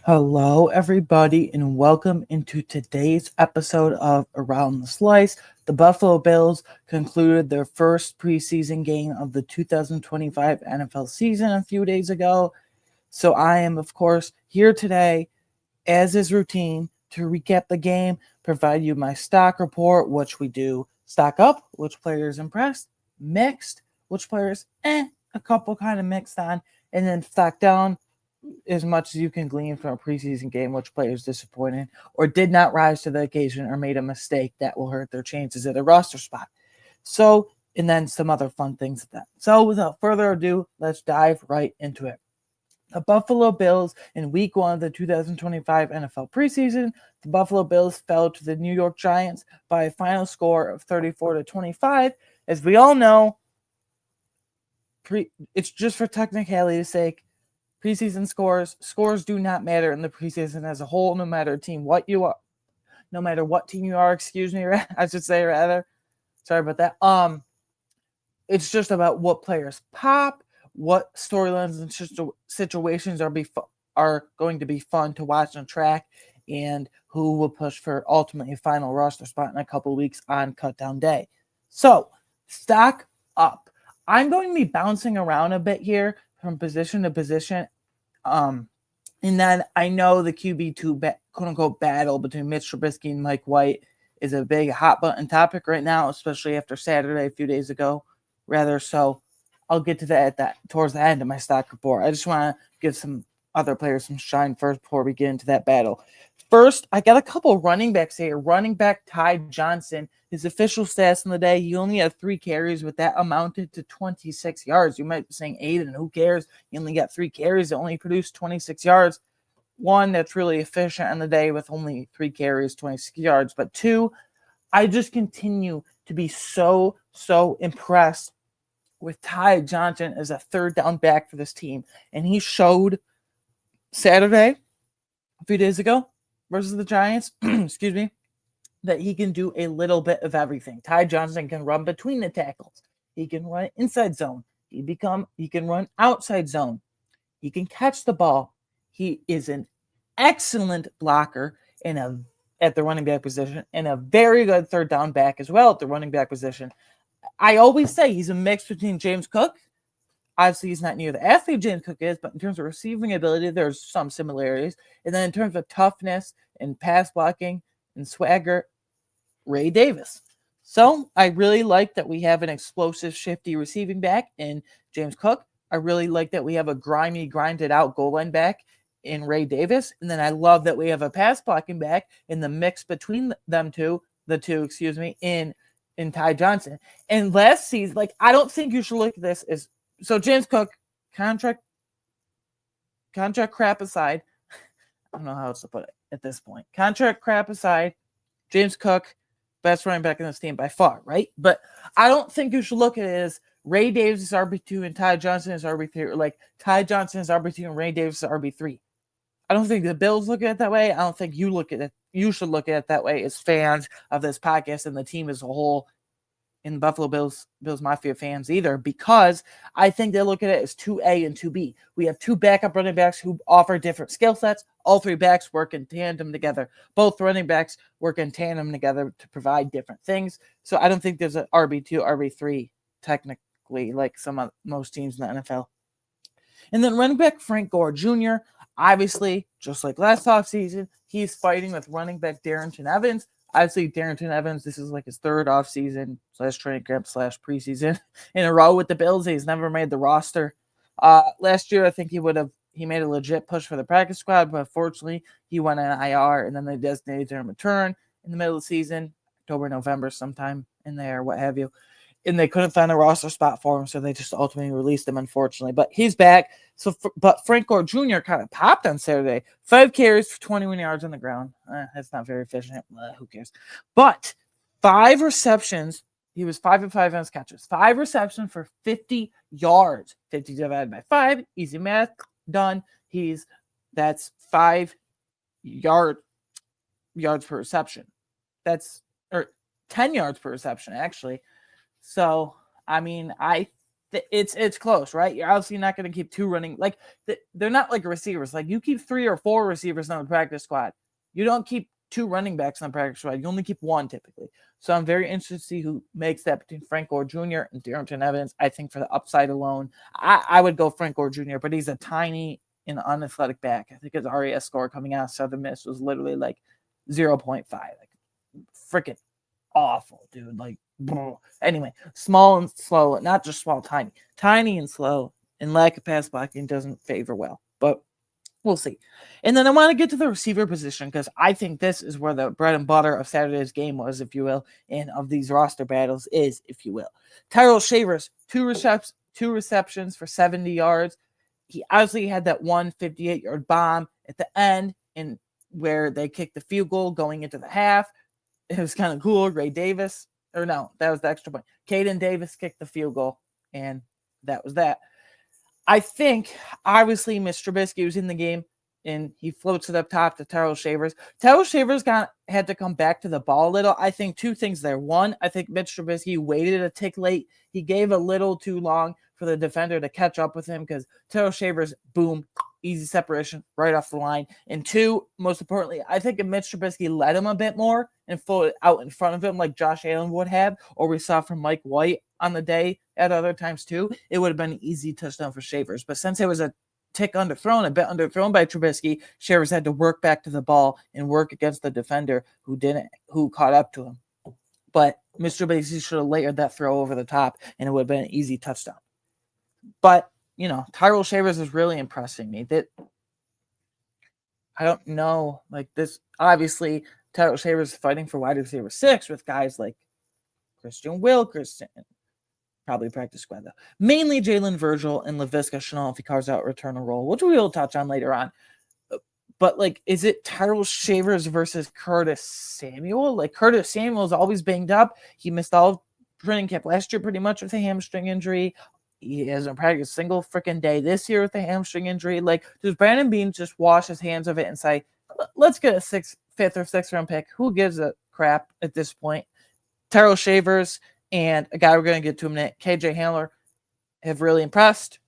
Hello, everybody, and welcome into today's episode of Around the Slice. The Buffalo Bills concluded their first preseason game of the 2025 NFL season a few days ago. So I am, of course, here today, as is routine, to recap the game, provide you my stock report, which we do stock up, which players impressed, mixed, which players, a couple kind of mixed on, and then stock down as much as you can glean from a preseason game, which players disappointed or did not rise to the occasion or made a mistake that will hurt their chances at a roster spot. So, and then some other fun things at that. So, without further ado, let's dive right into it. The Buffalo Bills in week one of the 2025 NFL preseason, the Buffalo Bills fell to the New York Giants by a final score of 34-25. As we all know, it's just for technicality's sake. Preseason scores do not matter in the preseason as a whole, no matter team what you are, no matter what team you are. Excuse me, I should say rather. Sorry about that. It's just about what players pop, what storylines and situations are going to be fun to watch and track, and who will push for ultimately a final roster spot in a couple of weeks on cutdown day. So, stock up. I'm going to be bouncing around a bit here from position to position. And then I know the QB2 quote unquote battle between Mitch Trubisky and Mike White is a big hot button topic right now, especially after Saturday a few days ago. Rather, so I'll get to that towards the end of my stock report. I just want to give some other players some shine first before we get into that battle. First, I got a couple running backs here. Running back Ty Johnson, his official stats in the day, he only had 3 carries, but that amounted to 26 yards. You might be saying, Aiden, who cares? He only got 3 carries. It only produced 26 yards. One, that's really efficient in the day with only 3 carries, 26 yards. But 2, I just continue to be so impressed with Ty Johnson as a third down back for this team. And he showed Saturday, a few days ago, versus the Giants, excuse me, that he can do a little bit of everything. Ty Johnson can run between the tackles. He can run inside zone. He can run outside zone. He can catch the ball. He is an excellent blocker at the running back position and a very good third down back as well at the running back position. I always say he's a mix between James Cook. Obviously, he's not near the athlete James Cook is, but in terms of receiving ability, there's some similarities. And then in terms of toughness and pass blocking and swagger, Ray Davis. So I really like that we have an explosive, shifty receiving back in James Cook. I really like that we have a grimy, grinded out goal line back in Ray Davis. And then I love that we have a pass blocking back in the mix between the two, in Ty Johnson. And last season, I don't think you should look at this as so James Cook, contract crap aside. I don't know how else to put it at this point. Contract crap aside, James Cook, best running back in this team by far, right? But I don't think you should look at it as Ray Davis is RB2 and Ty Johnson is RB3, or like Ty Johnson is RB2 and Ray Davis is RB3. I don't think the Bills look at it that way. I don't think you should look at it that way as fans of this podcast and the team as a whole in Buffalo Bills Mafia fans either, because I think they look at it as 2A and 2B. We have 2 backup running backs who offer different skill sets. All 3 backs work in tandem together. Both running backs work in tandem together to provide different things. So I don't think there's an RB2, RB3 technically like most teams in the NFL. And then running back Frank Gore Jr., obviously, just like last offseason, he's fighting with running back Darrington Evans. Obviously, Darrington Evans, this is like his 3rd offseason / training camp / preseason in a row with the Bills. He's never made the roster. Last year, I think he made a legit push for the practice squad, but unfortunately, he went on IR, and then they designated him return in the middle of the season, October, November, sometime in there, what have you. And they couldn't find a roster spot for him, so they just ultimately released him, unfortunately. But he's back. But Frank Gore Jr. kind of popped on Saturday. 5 carries for 21 yards on the ground. That's not very efficient. Who cares? But 5 receptions. He was 5 of 5 on his catches. 5 receptions for 50 yards. 50 divided by 5. Easy math. Done. That's 5 yards per reception. Or 10 yards per reception, actually. So, I mean, I It's close, right? You're obviously not going to keep 2 running. Like, they're not like receivers. Like, you keep 3 or 4 receivers on the practice squad. You don't keep 2 running backs on the practice squad. You only keep 1 typically. So I'm very interested to see who makes that between Frank Gore Jr. and Darrington Evans. I think for the upside alone, I would go Frank Gore Jr., but he's a tiny and unathletic back. I think his RAS score coming out of Southern Miss was literally like 0.5. Like, freaking awful, dude. Like, anyway, small and slow, not just small, tiny and slow, and lack of pass blocking doesn't favor well. But we'll see. And then I want to get to the receiver position because I think this is where the bread and butter of Saturday's game was, if you will, and of these roster battles is, if you will. Tyrell Shavers, 2 receptions for 70 yards. He obviously had that 158-yard bomb at the end, and where they kicked the field goal going into the half. It was kind of cool. Ray Davis, or no, that was the extra point. Caden Davis kicked the field goal, and that was that. I think, obviously, Mr. Trubisky was in the game, and he floats it up top to Tyrell Shavers. Tyrell Shavers had to come back to the ball a little. I think 2 things there. One, I think Mitch Trubisky waited a tick late. He gave a little too long for the defender to catch up with him because Tyrell Shavers, boom, easy separation right off the line. And 2, most importantly, I think if Mitch Trubisky led him a bit more and floated out in front of him like Josh Allen would have, or we saw from Mike White on the day at other times too, it would have been an easy touchdown for Shavers. But since it was a bit underthrown by Trubisky, Shavers had to work back to the ball and work against the defender who caught up to him. But Mr. Trubisky should have layered that throw over the top, and it would have been an easy touchdown. But, Tyrell Shavers is really impressing me. That I don't know, like this. Obviously, Tyrell Shavers is fighting for wide receiver 6 with guys like Christian Wilkerson, probably practice squad though. Mainly Jalen Virgil and Laviska Shenault if he carves out return a role, which we will touch on later on. But like, is it Tyrell Shavers versus Curtis Samuel? Like, Curtis Samuel is always banged up. He missed all of training camp last year pretty much with a hamstring injury. He hasn't practiced a single freaking day this year with a hamstring injury. Like, does Brandon Beane just wash his hands of it and say, let's get a 5th or 6th round pick? Who gives a crap at this point? Tyrell Shavers and a guy we're going to get to in a minute, KJ Hamler, have really impressed.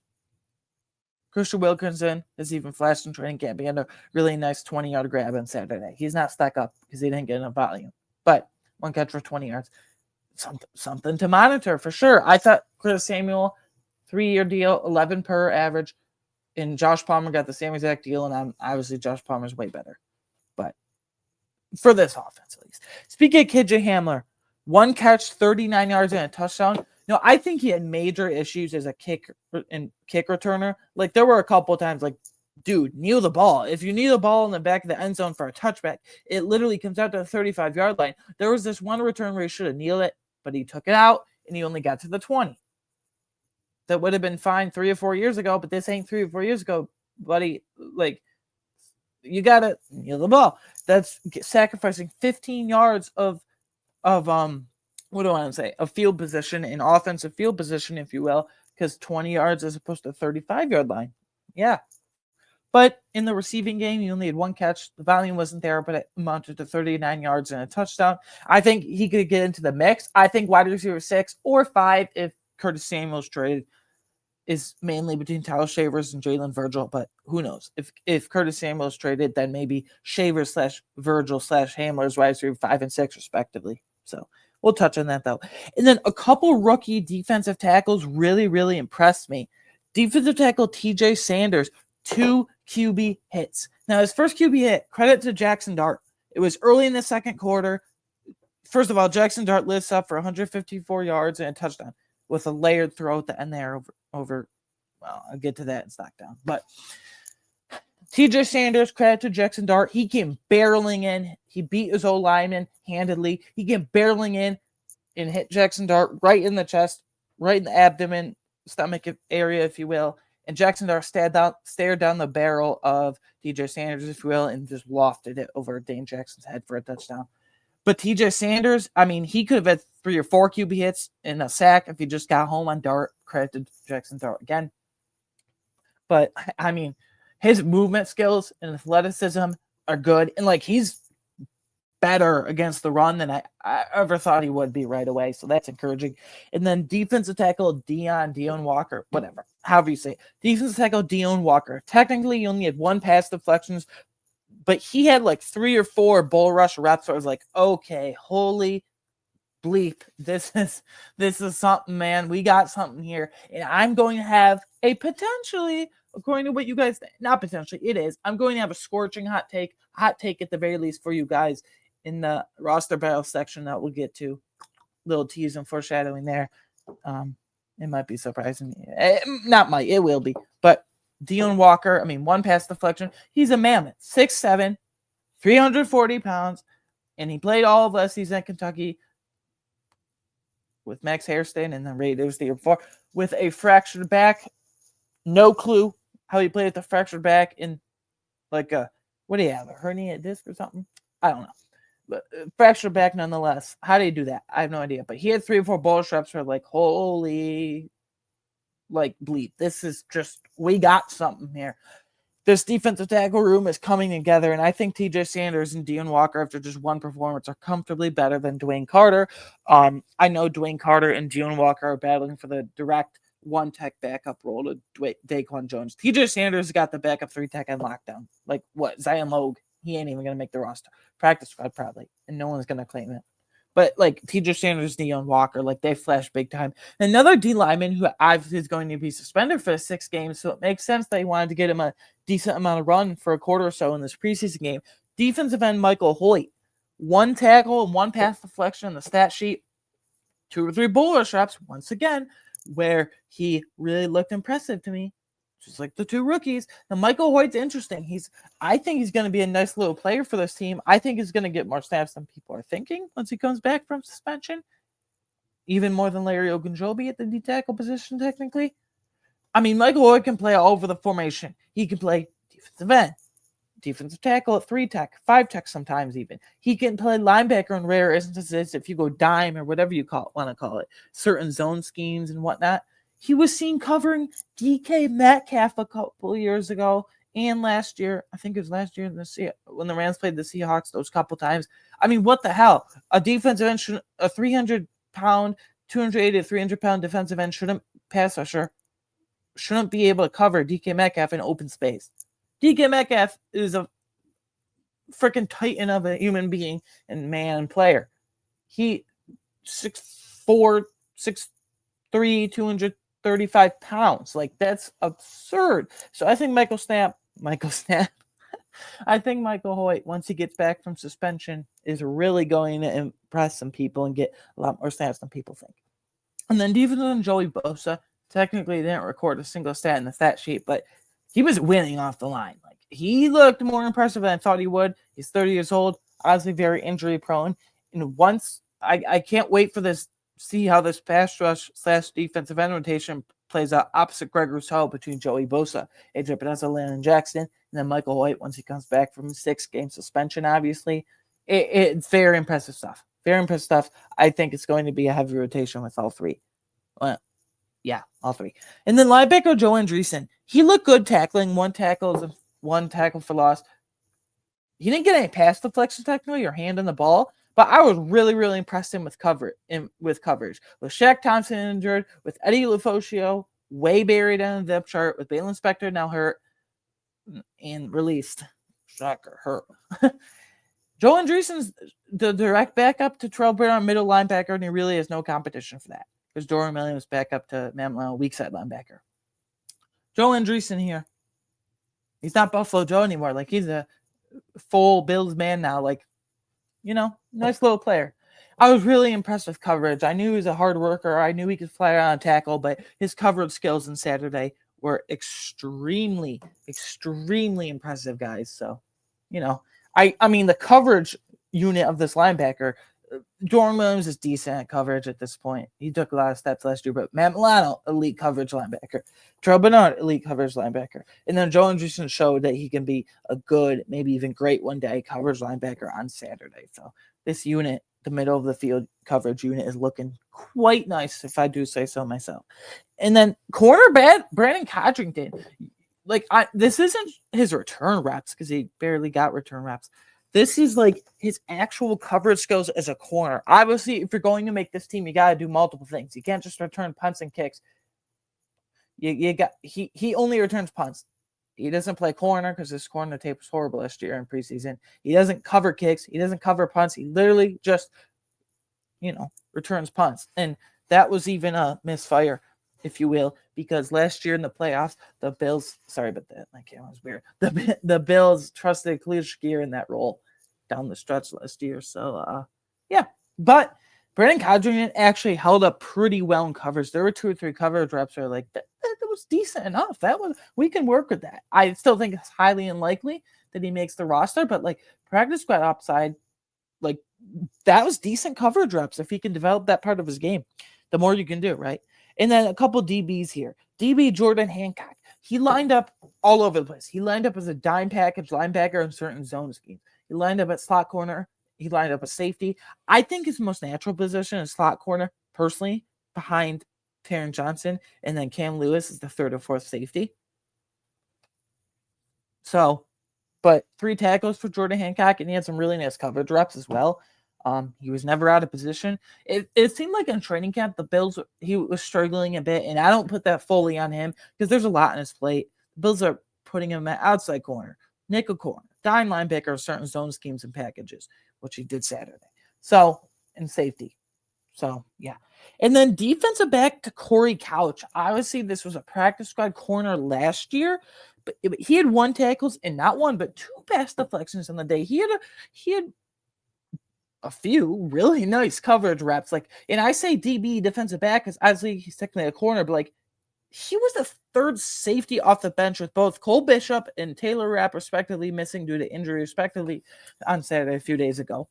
Christian Wilkinson has even flashed in training camp. He had a really nice 20-yard grab on Saturday. He's not stuck up because he didn't get enough volume. But 1 catch for 20 yards. Something to monitor for sure. I thought Curtis Samuel, 3-year deal, 11 per average, and Josh Palmer got the same exact deal, and obviously Josh Palmer's way better. But for this offense, at least. Speaking of KJ Hamler, 1 catch, 39 yards, and a touchdown. No, I think he had major issues as a kick returner. Like, there were a couple of times, like, dude, kneel the ball. If you kneel the ball in the back of the end zone for a touchback, it literally comes out to the 35-yard line. There was this one return where he should have kneeled it, but he took it out, and he only got to the 20. That would have been fine 3 or 4 years ago, but this ain't 3 or 4 years ago, buddy. Like, you got to kneel the ball. That's sacrificing 15 yards of what do I want to say? Of field position, and offensive field position, if you will, because 20 yards as opposed to 35-yard line. Yeah. But in the receiving game, he only had 1 catch. The volume wasn't there, but it amounted to 39 yards and a touchdown. I think he could get into the mix. I think wide receiver 6 or 5, if Curtis Samuel's traded, is mainly between Tyrell Shavers and Jalen Virgil, but who knows? If Curtis Samuel's traded, then maybe Shavers / Virgil / Hamler's wide receiver 5 and 6, respectively. So we'll touch on that, though. And then a couple rookie defensive tackles really, really impressed me. Defensive tackle TJ Sanders, 2 QB hits. Now, his first QB hit, credit to Jackson Dart. It was early in the second quarter. First of all, Jackson Dart lifts up for 154 yards and a touchdown with a layered throw at the end there over. Well, I'll get to that in Stockdown. But TJ Sanders, credit to Jackson Dart. He came barreling in. He beat his O-lineman handedly. He came barreling in and hit Jackson Dart right in the chest, right in the abdomen, stomach area, if you will. And Jackson Dart stared down the barrel of TJ Sanders, if you will, and just lofted it over Dane Jackson's head for a touchdown. But TJ Sanders, I mean, he could have had 3 or 4 QB hits and a sack if he just got home on Dart. Credit to Jackson Dart again. But, I mean, his movement skills and athleticism are good. And, like, he's better against the run than I ever thought he would be right away. So that's encouraging. And then defensive tackle Dion Walker, whatever, however you say it. Defensive tackle Dion Walker. Technically, he only had 1 pass deflections, but he had like 3 or 4 bull rush reps. So I was like, okay, holy bleep, this is something, man. We got something here, and I'm going to have a potentially, according to what you guys think, not potentially, it is. I'm going to have a scorching hot take at the very least for you guys in the roster battle section that we'll get to. Little tease and foreshadowing there. It might be surprising. It will be. But Dion Walker, 1 pass deflection. He's a mammoth, 6'7", 340 pounds, and he played all of last season at Kentucky with Max Hairston and the Raiders the year before with a fractured back. No clue how he played with the fractured back in what do you have, a herniated disc or something? I don't know. But fractured back nonetheless. How do you do that? I have no idea. But he had 3 or 4 ball reps for holy, bleep. This is just, we got something here. This defensive tackle room is coming together, and I think T.J. Sanders and Dion Walker, after just 1 performance, are comfortably better than Dwayne Carter. I know Dwayne Carter and Dion Walker are battling for the direct 1-tech backup role to Daquan Jones. T.J. Sanders got the backup 3-tech on lockdown. Zion Logue, he ain't even going to make the roster. Practice squad probably, and no one's going to claim it. But T.J. Sanders, Dion Walker, they flash big time. Another D lineman who is going to be suspended for 6 games, so it makes sense that he wanted to get him a decent amount of run for a quarter or so in this preseason game. Defensive end Michael Hoyt, 1 tackle and 1 pass deflection on the stat sheet, 2 or 3 bull rush reps, once again, where he really looked impressive to me, just like the 2 rookies. Now, Michael Hoyt's interesting. I think he's going to be a nice little player for this team. I think he's going to get more snaps than people are thinking once he comes back from suspension, even more than Larry Ogunjobi at the D tackle position, technically. Michael Hoyt can play all over the formation. He can play defensive end, defensive tackle at 3-tech, 5-tech sometimes even. He can play linebacker in rare instances if you go dime or whatever you want to call it, certain zone schemes and whatnot. He was seen covering DK Metcalf a couple of years ago and last year. I think it was last year when the Rams played the Seahawks those couple times. What the hell? A defensive end, a 300-pound, 280 to 300-pound defensive end pass rusher shouldn't be able to cover DK Metcalf in open space. DK Metcalf is a freaking titan of a human being and man player. He 6'4", 6'3", 235 pounds. That's absurd. So I think Michael Hoyt, once he gets back from suspension, is really going to impress some people and get a lot more snaps than people think. And then defensive Joey Bosa, technically didn't record a single stat in the stat sheet, but he was winning off the line. He looked more impressive than I thought he would. He's 30 years old, obviously very injury prone. And once I can't wait for this, see how this pass rush / defensive end rotation plays out opposite Greg Rousseau between Joey Bosa, AJ Epinesa, Landon Jackson, and then Michael Hoyt once he comes back from a 6-game suspension, obviously. It's very impressive stuff. Very impressive stuff. I think it's going to be a heavy rotation with all 3. Yeah, all 3. And then linebacker Joe Andreessen. He looked good tackling. 1 tackle for loss. He didn't get any pass deflection technically or hand on the ball, but I was really, really impressed him with coverage. With Shaq Thompson injured, with Eddie Lufoscio way buried on the depth chart, with Balen Spector now hurt and released. Shocker, hurt. Joe Andreessen's the direct backup to Terrell Brown, middle linebacker, and he really has no competition for that. Because Dorian Williams back up to Matt Milano, weak side linebacker. Joe Andreessen here. He's not Buffalo Joe anymore. He's a full Bills man now. Nice little player. I was really impressed with coverage. I knew he was a hard worker. I knew he could fly around and tackle, but his coverage skills on Saturday were extremely, extremely impressive, guys. So, the coverage unit of this linebacker, Dorian Williams is decent at coverage at this point. He took a lot of steps last year, but Matt Milano, elite coverage linebacker. Terrell Bernard, elite coverage linebacker. And then Joe Andreessen showed that he can be a good, maybe even great one-day coverage linebacker on Saturday. So this unit, the middle of the field coverage unit, is looking quite nice, if I do say so myself. And then cornerback Brandon Codrington. This isn't his return reps because he barely got return reps. This is like his actual coverage skills as a corner. Obviously, if you're going to make this team, you got to do multiple things. You can't just return punts and kicks. He only returns punts. He doesn't play corner because his corner tape was horrible last year in preseason. He doesn't cover kicks. He doesn't cover punts. He literally just, returns punts. And that was even a misfire, if you will, because last year in the playoffs, the Bills, sorry about that, my camera was weird. The Bills trusted Khalil Shakir in that role down the stretch last year. So, yeah. But Brandon Codrington actually held up pretty well in coverage. There were 2 or 3 coverage reps where that was decent enough. We can work with that. I still think it's highly unlikely that he makes the roster, but practice squad upside, that was decent coverage reps if he can develop that part of his game. The more you can do, right? And then a couple DBs here. DB Jordan Hancock. He lined up all over the place. He lined up as a dime package linebacker in certain zone schemes. He lined up at slot corner. He lined up a safety. I think his most natural position is slot corner, personally, behind Taron Johnson. And then Cam Lewis is the 3rd or 4th safety. So, but 3 tackles for Jordan Hancock, and he had some really nice coverage reps as well. He was never out of position. It seemed like in training camp, the Bills, he was struggling a bit, and I don't put that fully on him because there's a lot on his plate. The Bills are putting him at outside corner, nickel corner, dime linebacker, certain zone schemes and packages, which he did Saturday. So, and safety. So, yeah. And then defensive back to Corey Couch. Obviously, this was a practice squad corner last year, but he had 1 tackles and not 1, but 2 pass deflections on the day. He had a few really nice coverage reps. And I say DB defensive back because obviously he's technically a corner, but he was the 3rd safety off the bench with both Cole Bishop and Taylor Rapp respectively missing due to injury respectively on Saturday a few days ago.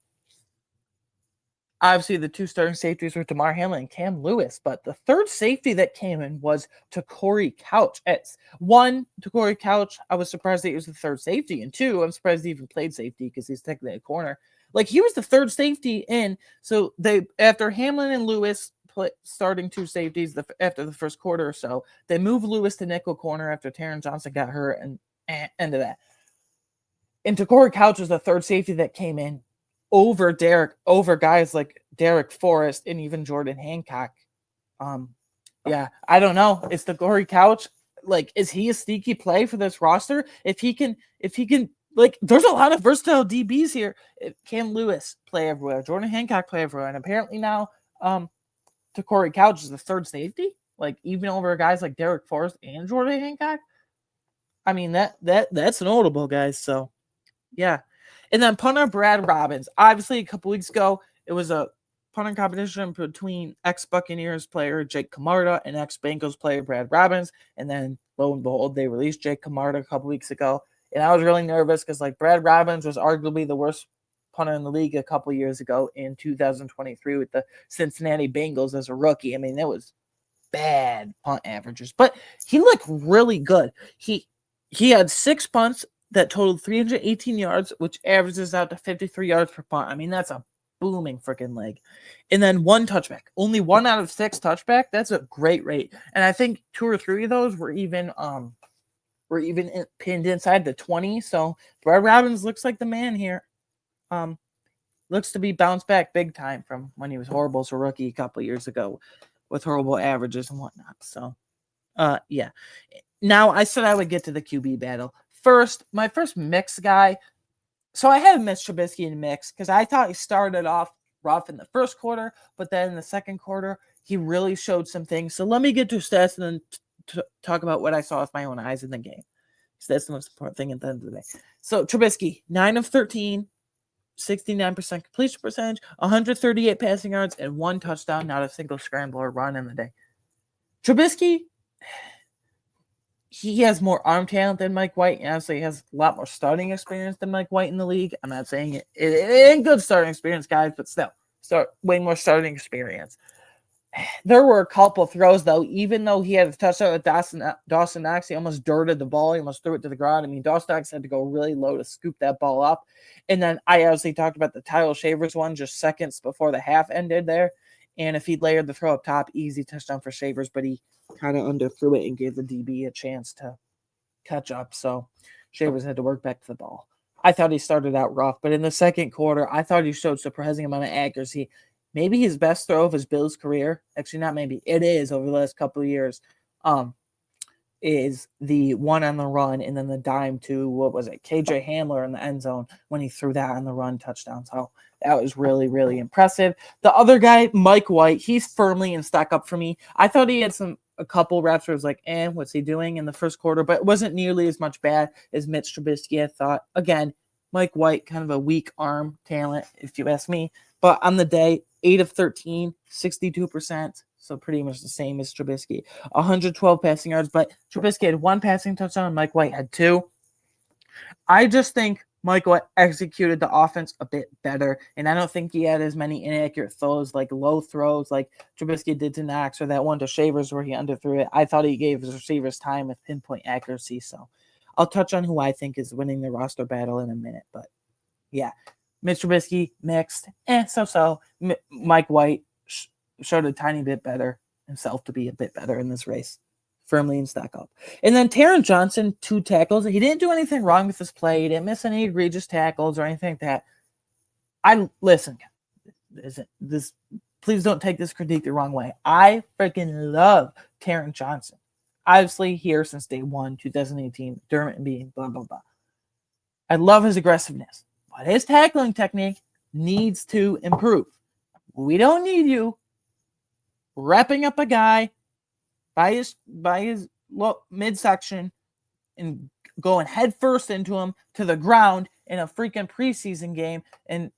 Obviously, the 2 starting safeties were Damar Hamlin and Cam Lewis, but the 3rd safety that came in was to Corey Couch. It's 1, to Corey Couch. I was surprised that he was the 3rd safety, and 2, I'm surprised he even played safety because he's technically a corner. He was the 3rd safety in. So after Hamlin and Lewis starting 2 safeties after the first quarter or so, they moved Lewis to nickel corner after Taron Johnson got hurt and end of that. And to Corey Couch was the 3rd safety that came in over guys like Derek Forrest and even Jordan Hancock. Yeah, I don't know. It's the Corey Couch. Is he a sneaky play for this roster? If he can, there's a lot of versatile DBs here. Cam Lewis play everywhere. Jordan Hancock play everywhere. And apparently now, to Corey Couch is the 3rd safety. Even over guys like Derek Forrest and Jordan Hancock. I mean, that's notable, guys. So, yeah. And then punter Brad Robbins. Obviously, a couple weeks ago, it was a punter competition between ex-Buccaneers player Jake Camarda and ex-Bengals player Brad Robbins. And then, lo and behold, they released Jake Camarda a couple weeks ago. And I was really nervous because Brad Robbins was arguably the worst punter in the league a couple years ago in 2023 with the Cincinnati Bengals as a rookie. I mean, it was bad punt averages. But he looked really good. He had 6 punts that totaled 318 yards, which averages out to 53 yards per punt. I mean, that's a booming freaking leg. And then 1 touchback. Only 1 out of 6 touchback. That's a great rate. And I think 2 or 3 of those were even pinned inside the 20. So Brad Robbins looks like the man here. Looks to be bounced back big time from when he was horrible as a rookie a couple years ago with horrible averages and whatnot. So, yeah. Now, I said I would get to the QB battle. My first mix guy. So I had Mitch Trubisky in mix because I thought he started off rough in the first quarter, but then in the second quarter, he really showed some things. So let me get to stats and then talk about what I saw with my own eyes in the game. So that's the most important thing at the end of the day. So Trubisky, 9 of 13, 69% completion percentage, 138 passing yards, and 1 touchdown, not a single scramble or run in the day. Trubisky, he has more arm talent than Mike White, and honestly, he has a lot more starting experience than Mike White in the league. I'm not saying it ain't good starting experience, guys, but still, way more starting experience. There were a couple throws, though, even though he had a touchdown with Dawson Knox, he almost dirted the ball. He almost threw it to the ground. I mean, Dawson Knox had to go really low to scoop that ball up. And then I obviously talked about the Tyler Shavers one just seconds before the half ended there. And if he'd layered the throw up top, easy touchdown for Shavers, but he kind of underthrew it and gave the DB a chance to catch up. So Shavers had to work back to the ball. I thought he started out rough, but in the second quarter, I thought he showed surprising amount of accuracy. Maybe his best throw of his Bills career. Actually, not maybe. It is over the last couple of years. Is the one on the run and then the dime to, what was it, KJ Hamler in the end zone when he threw that on the run touchdown. So that was really, really impressive. The other guy, Mike White, he's firmly in stock up for me. I thought he had a couple reps where it was like, what's he doing in the first quarter? But it wasn't nearly as much bad as Mitch Trubisky, I thought. Again, Mike White, kind of a weak arm talent, if you ask me. But on the day, 8 of 13, 62%. So pretty much the same as Trubisky. 112 passing yards, but Trubisky had 1 passing touchdown. Mike White had 2. I just think Mike White executed the offense a bit better, and I don't think he had as many inaccurate throws, like low throws, like Trubisky did to Knox, or that one to Shavers where he underthrew it. I thought he gave his receivers time with pinpoint accuracy. So I'll touch on who I think is winning the roster battle in a minute. But yeah, Mitch Trubisky, mixed, so-so. Mike White showed a tiny bit better himself to be a bit better in this race. Firmly in stock up. And then Taron Johnson, 2 tackles. He didn't do anything wrong with his play. He didn't miss any egregious tackles or anything like that. Listen, please don't take this critique the wrong way. I freaking love Taron Johnson. Obviously here since day 1, 2018, Dermot and being blah, blah, blah. I love his aggressiveness, but his tackling technique needs to improve. We don't need you wrapping up a guy by his midsection and going head first into him to the ground in a freaking preseason game, and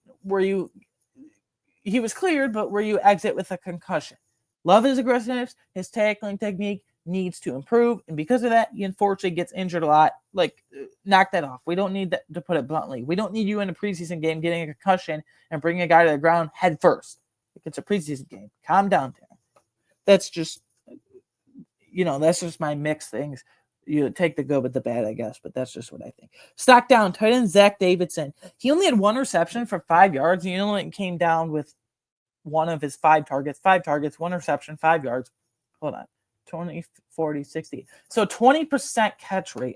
he was cleared, but where you exit with a concussion. Love his aggressiveness. His tackling technique needs to improve, and because of that, he unfortunately gets injured a lot. Like, knock that off. We don't need that, to put it bluntly. We don't need you in a preseason game getting a concussion and bringing a guy to the ground head first. It's a preseason game. Calm down, Taron. That's just, that's just my mixed things. You take the good with the bad, I guess, but that's just what I think. Stock down, tight end Zach Davidson. He only had 1 reception for 5 yards. He only came down with one of his 5 targets. 5 targets, 1 reception, 5 yards. Hold on. 20, 40, 60. So 20% catch rate.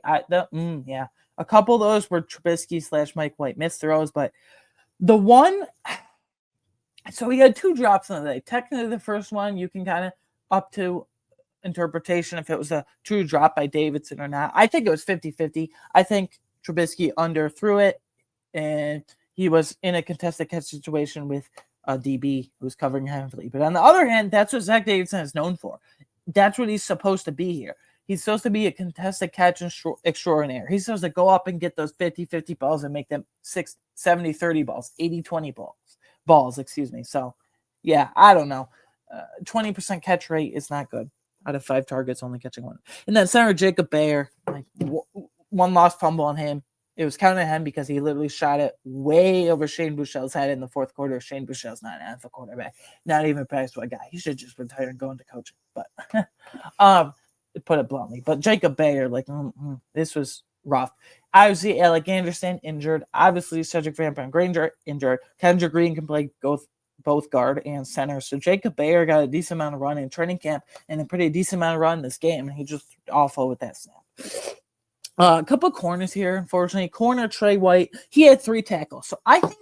Yeah. A couple of those were Trubisky / Mike White missed throws, but the one... So he had 2 drops in the day. Technically, the first one, you can kind of up to interpretation if it was a true drop by Davidson or not. I think it was 50-50. I think Trubisky underthrew it, and he was in a contested catch situation with a DB who was covering heavily. But on the other hand, that's what Zach Davidson is known for. That's what he's supposed to be here. He's supposed to be a contested catch extraordinaire. He's supposed to go up and get those 50-50 balls and make them 70-30 balls, 80-20 balls, excuse me. So, yeah, I don't know. 20% catch rate is not good. Out of 5 targets, only catching 1. And then center Jacob Bayer, like 1 lost fumble on him. It was counted on him because he literally shot it way over Shane Buechele's head in the 4th quarter. Shane Buechele's not an NFL quarterback, not even past a guy. He should just retire and go into coaching. But put it bluntly. But Jacob Bayer, this was rough. Obviously, Alec Anderson injured. Obviously, Cedric Van Granger injured. Kendrick Green can play both guard and center. So Jacob Bayer got a decent amount of run in training camp and a pretty decent amount of run in this game, and he just awful with that snap. A couple of corners here, unfortunately. Corner Trey White, he had 3 tackles. So I think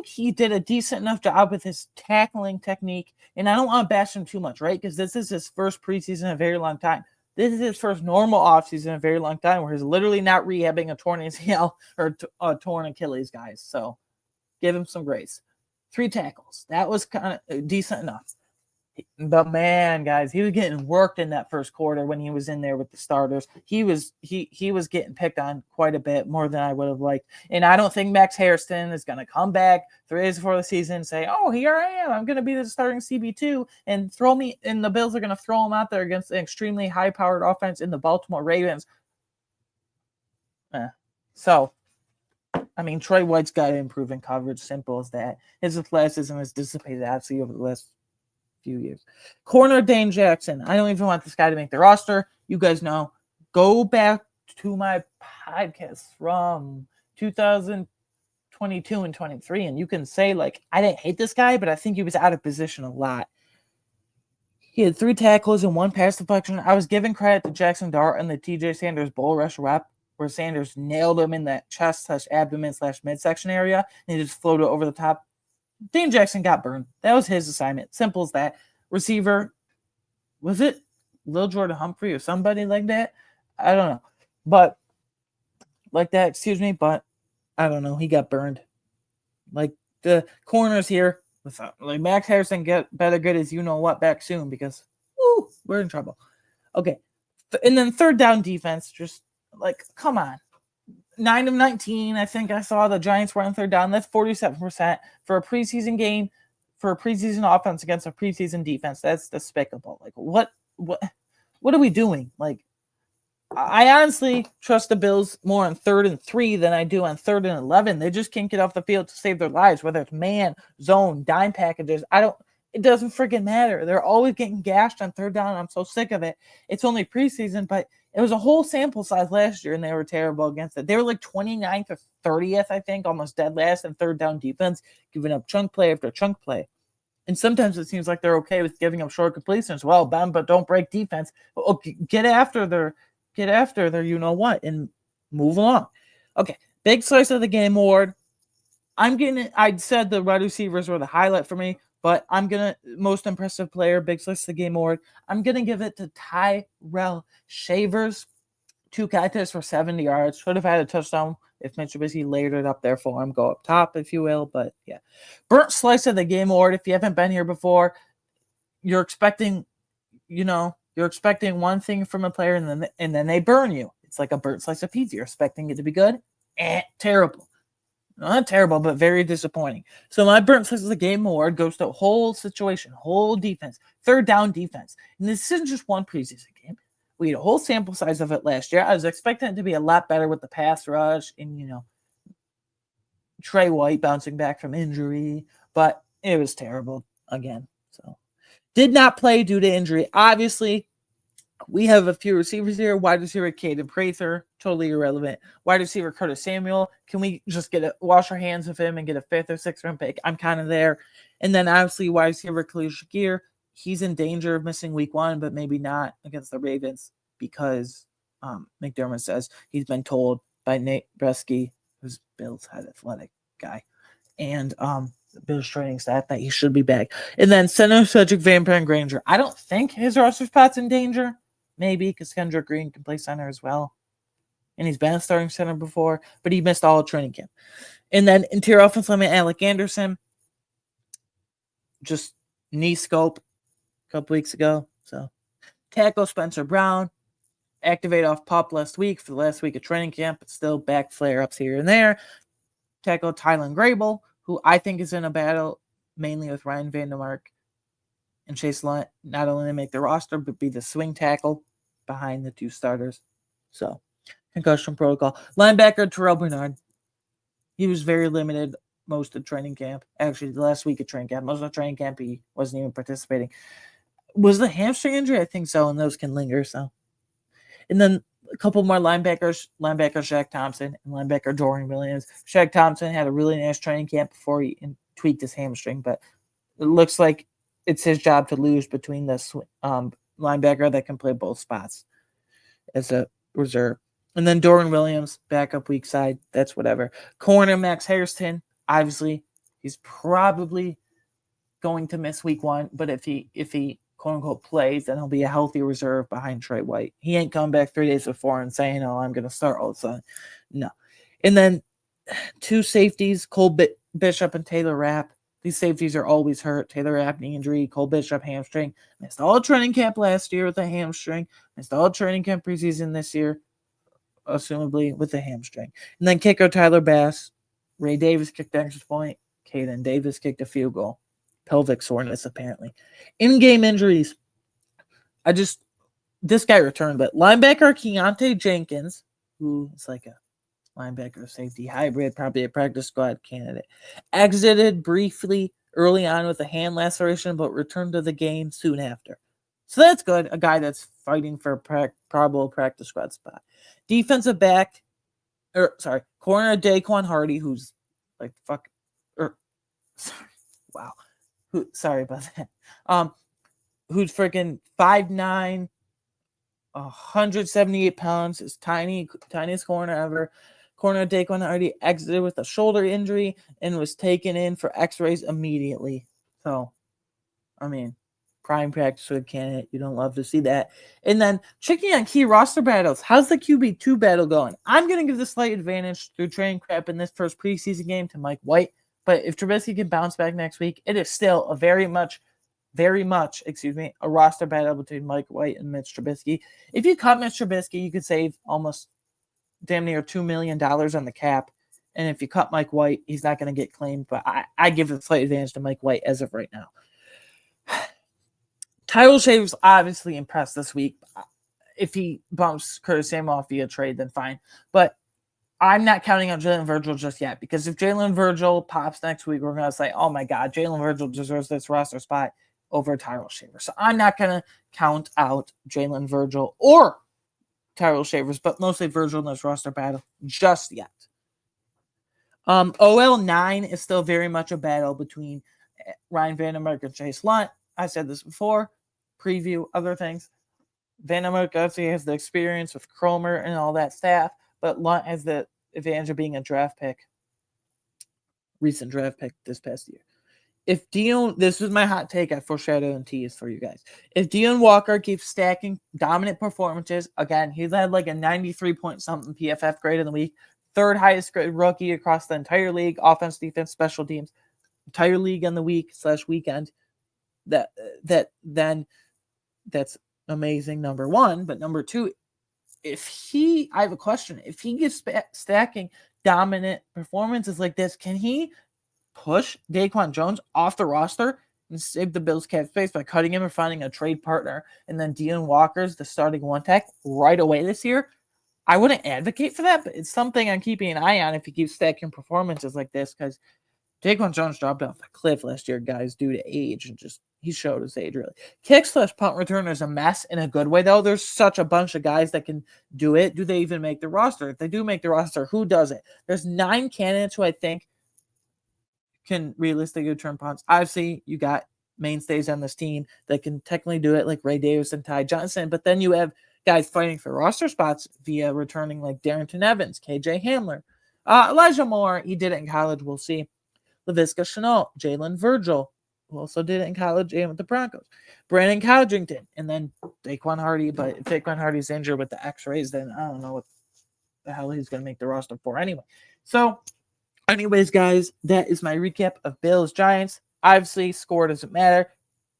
he did a decent enough job with his tackling technique, and I don't want to bash him too much, right? Because this is his first preseason in a very long time. This is his first normal offseason in a very long time where he's literally not rehabbing a torn ACL or a torn Achilles, guys. So give him some grace. 3 tackles. That was kind of decent enough. But man, guys, he was getting worked in that first quarter when he was in there with the starters. He was getting picked on quite a bit more than I would have liked. And I don't think Max Hairston is going to come back 3 days before the season and say, "Oh, here I am. I'm going to be the starting CB2 and throw me." And the Bills are going to throw him out there against an extremely high-powered offense in the Baltimore Ravens. So, I mean, Troy White's got to improve in coverage. Simple as that. His athleticism has dissipated absolutely over the last few years. Corner Dane Jackson. I don't even want this guy to make the roster. You guys know. Go back to my podcast from 2022 and 23, and you can say, I didn't hate this guy, but I think he was out of position a lot. He had 3 tackles and 1 pass deflection. I was giving credit to Jackson Dart and the TJ Sanders bull rush rep. where Sanders nailed him in that chest / abdomen / midsection area, and he just floated over the top. Dane Jackson got burned. That was his assignment. Simple as that. Receiver, was it Lil Jordan Humphrey or somebody like that? I don't know. But like that, excuse me, but I don't know. He got burned. Like the corners here, like Max Harrison better get his you-know-what back soon because we're in trouble. Okay. And then third down defense, just like, come on. 9 of 19, I think I saw the Giants were on third down. That's 47% for a preseason game, for a preseason offense against a preseason defense. That's despicable. Like, what are we doing? Like, I honestly trust the Bills more on 3rd and 3 than I do on 3rd and 11. They just can't get off the field to save their lives, whether it's man, zone, dime packages. It doesn't freaking matter. They're always getting gashed on third down. I'm so sick of it. It's only preseason, but it was a whole sample size last year, and they were terrible against it. They were like 29th or 30th, I think, almost dead last in third down defense, giving up chunk play after chunk play. And sometimes it seems like they're okay with giving up short completions. Well, but don't break defense. Okay, get after their you-know-what and move along. Okay, big slice of the game award. I said the wide receivers were the highlight for me, but I'm going to, most impressive player, big slice of the game award, I'm going to give it to Tyrell Shavers. 2 catches for 70 yards. Should have had a touchdown if Mitch Trubisky layered it up there for him. Go up top, if you will. But, yeah. Burnt slice of the game award. If you haven't been here before, you're expecting one thing from a player, and then they burn you. It's like a burnt slice of pizza. You're expecting it to be good. Terrible. Not terrible, but very disappointing. So my burnt slice of the game award goes to whole situation, whole defense, third down defense. And this isn't just one preseason game. We had a whole sample size of it last year. I was expecting it to be a lot better with the pass rush and, Trey White bouncing back from injury, but it was terrible again. So did not play due to injury. Obviously, we have a few receivers here. Wide receiver Caden Prather, totally irrelevant. Wide receiver Curtis Samuel. Can we just wash our hands of him and get a 5th or 6th round pick? I'm kind of there. And then obviously wide receiver Khalil Shakir. He's in danger of missing week 1, but maybe not against the Ravens because McDermott says he's been told by Nate Bresky, who's Bill's head athletic guy, and Bill's training staff that he should be back. And then center Cedric Van Granger. I don't think his roster spot's in danger. Maybe because Kendrick Green can play center as well. And he's been a starting center before, but he missed all of training camp. And then interior offensive lineman Alec Anderson, just knee scope a couple weeks ago. So tackle Spencer Brown, activate off PUP last week for the last week of training camp, but still back flare-ups here and there. Tackle Tylen Grable, who I think is in a battle mainly with Ryan Vandermark and Chase Lunt, not only to make the roster, but be the swing tackle behind the 2 starters. So, concussion protocol. Linebacker Terrell Bernard. He was very limited most of training camp. Actually, the last week of training camp. Most of training camp, he wasn't even participating. Was the hamstring injury? I think so, and those can linger. So, and then a couple more linebackers. Linebacker Shaq Thompson and linebacker Dorian Williams. Shaq Thompson had a really nice training camp before he tweaked his hamstring, but it looks like it's his job to lose between the linebacker that can play both spots as a reserve. And then Dorian Williams, backup weak side. That's whatever. Corner Max Harrison. Obviously, he's probably going to miss week 1, but if he quote unquote plays, then he'll be a healthy reserve behind Trey White. He ain't coming back 3 days before and saying, "Oh, I'm going to start all of a sudden." No. And then 2 safeties, Cole Bishop and Taylor Rapp. These safeties are always hurt. Taylor Rapp, knee injury. Cole Bishop, hamstring. Missed all training camp last year with a hamstring. Missed all training camp preseason this year, assumably with a hamstring. And then kicker Tyler Bass. Ray Davis kicked the extra point. Caden Davis kicked a field goal. Pelvic soreness, apparently. In-game injuries. This guy returned, but linebacker Keontae Jenkins, who is like a linebacker safety hybrid, probably a practice squad candidate, exited briefly early on with a hand laceration, but returned to the game soon after. So that's good. A guy that's fighting for a probable practice squad spot. Defensive back, corner Daquan Hardy, who's like sorry about that. Who's freaking 5'9", 178 pounds, is tiniest corner ever. Corner Daquan already exited with a shoulder injury and was taken in for x-rays immediately. So, I mean, prime practice with candidate. You don't love to see that. And then checking on key roster battles. How's the QB2 battle going? I'm going to give the slight advantage through training crap in this first preseason game to Mike White. But if Trubisky can bounce back next week, it is still a very much, a roster battle between Mike White and Mitch Trubisky. If you cut Mitch Trubisky, you could save almost damn near $2 million on the cap. And if you cut Mike White, he's not going to get claimed. But I give the slight advantage to Mike White as of right now. Tyrell Shavers obviously impressed this week. If he bumps Curtis Samuel off via trade, then fine. But I'm not counting on Jalen Virgil just yet, because if Jalen Virgil pops next week, we're going to say, oh my God, Jalen Virgil deserves this roster spot over Tyrell Shavers. So I'm not going to count out Jalen Virgil or Tyrell Shavers, but mostly Virgil in this roster battle just yet. OL9 is still very much a battle between Ryan Vandermark and Chase Lunt. I said this before, preview, other things. Vandermark obviously has the experience with Cromer and all that staff, but Lunt has the advantage of being a draft pick, recent draft pick this past year. If this is my hot take, I foreshadow and tease for you guys. If Deon Walker keeps stacking dominant performances, again, he's had like a 93-point-something PFF grade in the week, third highest grade rookie across the entire league, offense, defense, special teams, entire league on the weekend. Then that's amazing, number one. But number two, I have a question. If he gets stacking dominant performances like this, can he push Daquan Jones off the roster and save the Bills' cap space by cutting him or finding a trade partner? And then Deon Walker's the starting one tech right away this year. I wouldn't advocate for that, but it's something I'm keeping an eye on if he keeps stacking performances like this, because Daquan Jones dropped off a cliff last year, guys, due to age, and he showed his age, really. Kick/punt return is a mess in a good way, though. There's such a bunch of guys that can do it. Do they even make the roster? If they do make the roster, who does it? There's 9 candidates who I think can realistically return punts. Obviously, you got mainstays on this team that can technically do it, like Ray Davis and Ty Johnson, but then you have guys fighting for roster spots via returning like Darrington Evans, KJ Hamler, Elijah Moore. He did it in college. We'll see. Laviska Shenault, Jalen Virgil, who also did it in college and with the Broncos, Brandon Codrington, and then Daquan Hardy. But if Daquan Hardy's injured with the x-rays, then I don't know what the hell he's going to make the roster for anyway. So anyways, guys, that is my recap of Bills Giants. Obviously, score doesn't matter.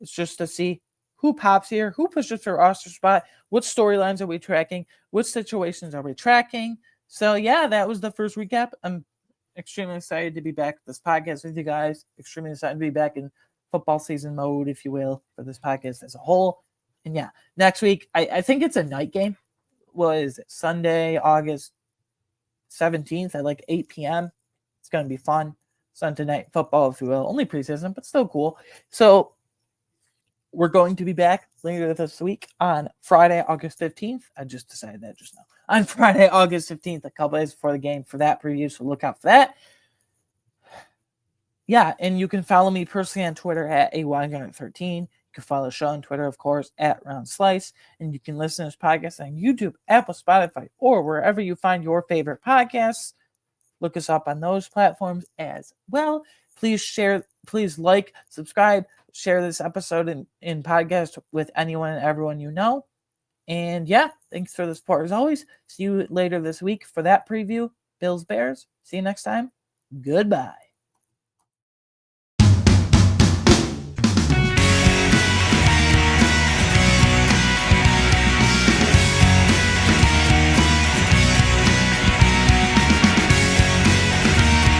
It's just to see who pops here, who pushes for a roster spot, what storylines are we tracking, what situations are we tracking. So, yeah, that was the first recap. I'm extremely excited to be back with this podcast with you guys. Extremely excited to be back in football season mode, if you will, for this podcast as a whole. And, yeah, next week, I think it's a night game. What is it? Sunday, August 17th at like 8 p.m. It's going to be fun. Sunday night football, if you will. Only preseason, but still cool. So we're going to be back later this week on Friday, August 15th. I just decided that just now. On Friday, August 15th, a couple days before the game for that preview, so look out for that. Yeah, and you can follow me personally on Twitter at AYGunner13. You can follow the show on Twitter, of course, at Round Slice. And you can listen to this podcast on YouTube, Apple, Spotify, or wherever you find your favorite podcasts. Look us up on those platforms as well. Please share, please like, subscribe, share this episode in podcast with anyone and everyone you know. And yeah, thanks for the support as always. See you later this week for that preview. Bills Bears. See you next time. Goodbye.